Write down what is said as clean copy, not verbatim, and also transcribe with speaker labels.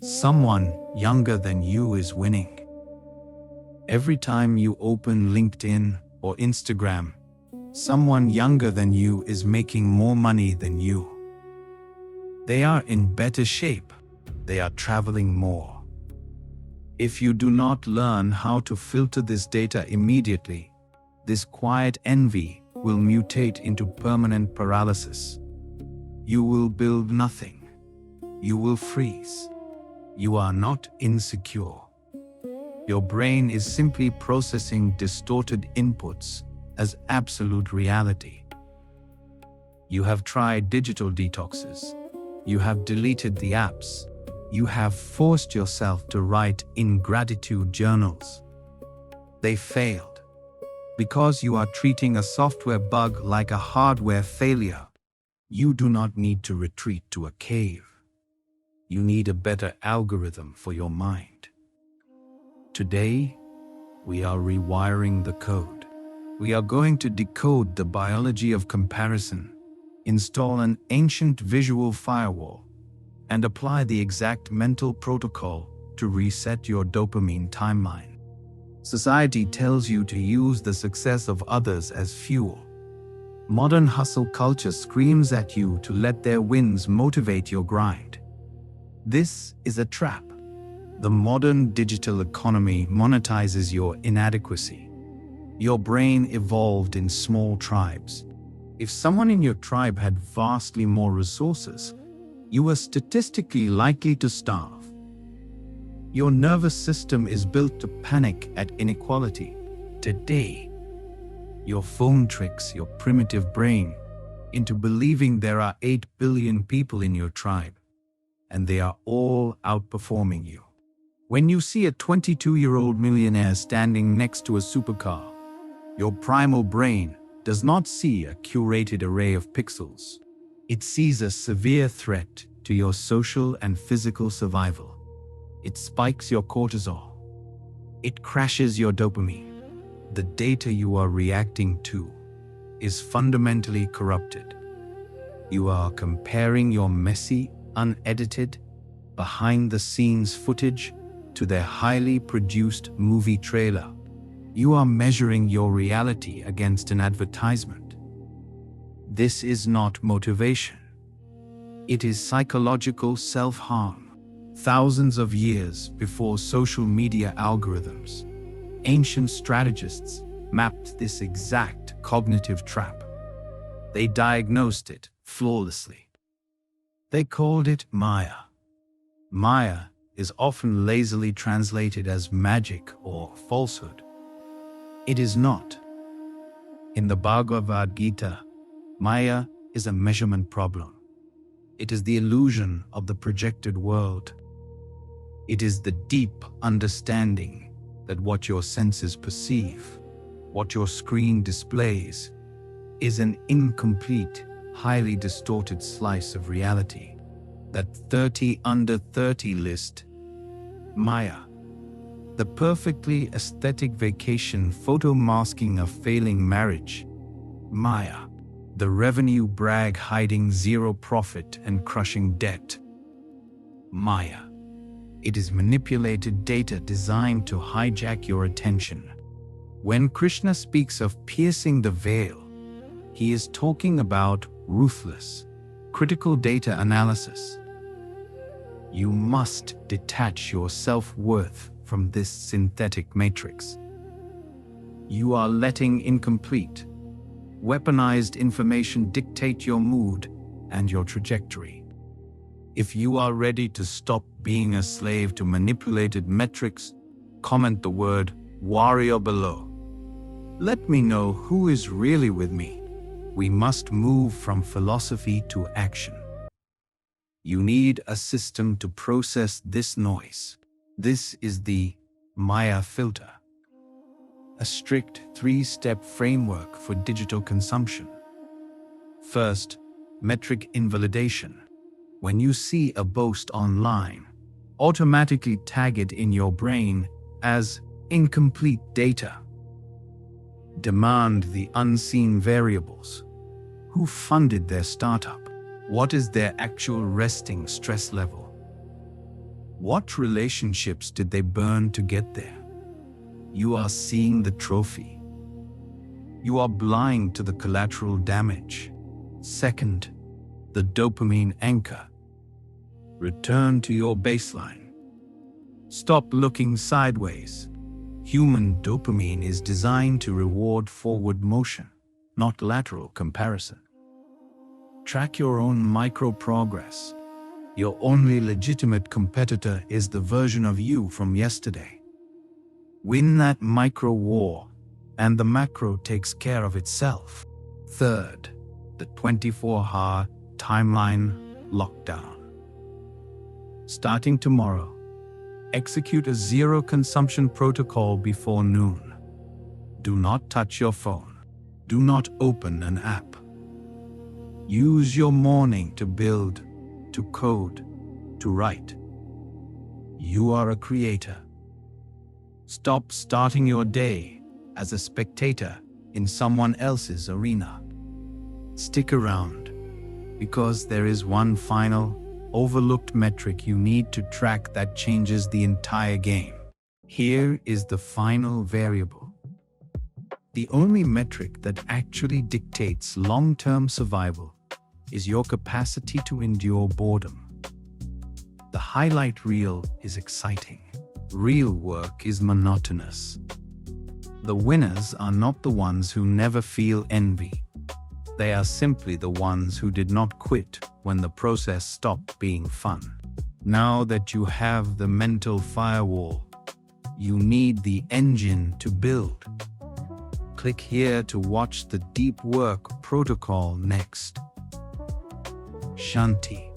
Speaker 1: Someone younger than you is winning. Every time you open LinkedIn or Instagram, someone younger than you is making more money than you. They are in better shape. They are traveling more. If you do not learn how to filter this data immediately, this quiet envy will mutate into permanent paralysis. You will build nothing. You will freeze. You are not insecure. Your brain is simply processing distorted inputs as absolute reality. You have tried digital detoxes. You have deleted the apps. You have forced yourself to write ingratitude journals. They failed because you are treating a software bug like a hardware failure. You do not need to retreat to a cave. You need a better algorithm for your mind. Today, we are rewiring the code. We are going to decode the biology of comparison, install an ancient visual firewall, and apply the exact mental protocol to reset your dopamine timeline. Society tells you to use the success of others as fuel. Modern hustle culture screams at you to let their wins motivate your grind. This is a trap. The modern digital economy monetizes your inadequacy. Your brain evolved in small tribes. If someone in your tribe had vastly more resources, you were statistically likely to starve. Your nervous system is built to panic at inequality. Today, your phone tricks your primitive brain into believing there are 8 billion people in your tribe, and they are all outperforming you. When you see a 22-year-old millionaire standing next to a supercar, your primal brain does not see a curated array of pixels. It sees a severe threat to your social and physical survival. It spikes your cortisol. It crashes your dopamine. The data you are reacting to is fundamentally corrupted. You are comparing your messy, unedited, behind-the-scenes footage to their highly produced movie trailer. You are measuring your reality against an advertisement. This is not motivation. It is psychological self-harm. Thousands of years before social media algorithms, ancient strategists mapped this exact cognitive trap. They diagnosed it flawlessly. They called it Maya. Maya is often lazily translated as magic or falsehood. It is not. In the Bhagavad Gita, Maya is a measurement problem. It is the illusion of the projected world. It is the deep understanding that what your senses perceive, what your screen displays, is an incomplete, highly distorted slice of reality. That 30 under 30 list, Maya, the perfectly aesthetic vacation photo masking a failing marriage, Maya, the revenue brag hiding zero profit and crushing debt, Maya. It is manipulated data designed to hijack your attention. When Krishna speaks of piercing the veil, he is talking about ruthless, critical data analysis. You must detach your self-worth from this synthetic matrix. You are letting incomplete, weaponized information dictate your mood and your trajectory. If you are ready to stop being a slave to manipulated metrics, comment the word warrior below. Let me know who is really with me. We must move from philosophy to action. You need a system to process this noise. This is the Maya filter, a strict 3-step framework for digital consumption. First, metric invalidation. When you see a post online, automatically tag it in your brain as incomplete data. Demand the unseen variables. Who funded their startup? What is their actual resting stress level? What relationships did they burn to get there? You are seeing the trophy. You are blind to the collateral damage. Second, the dopamine anchor. Return to your baseline. Stop looking sideways. Human dopamine is designed to reward forward motion, not lateral comparison. Track your own micro progress. Your only legitimate competitor is the version of you from yesterday. Win that micro war, and the macro takes care of itself. Third, the 24-hour timeline lockdown. Starting tomorrow, execute a zero consumption protocol before noon. Do not touch your phone. Do not open an app. Use your morning to build, to code, to write. You are a creator. Stop starting your day as a spectator in someone else's arena. Stick around, because there is one final, overlooked metric you need to track that changes the entire game. Here is the final variable. The only metric that actually dictates long-term survival is your capacity to endure boredom. The highlight reel is exciting. Real work is monotonous. The winners are not the ones who never feel envy. They are simply the ones who did not quit when the process stopped being fun. Now that you have the mental firewall, you need the engine to build. Click here to watch the deep work protocol next. Shanti.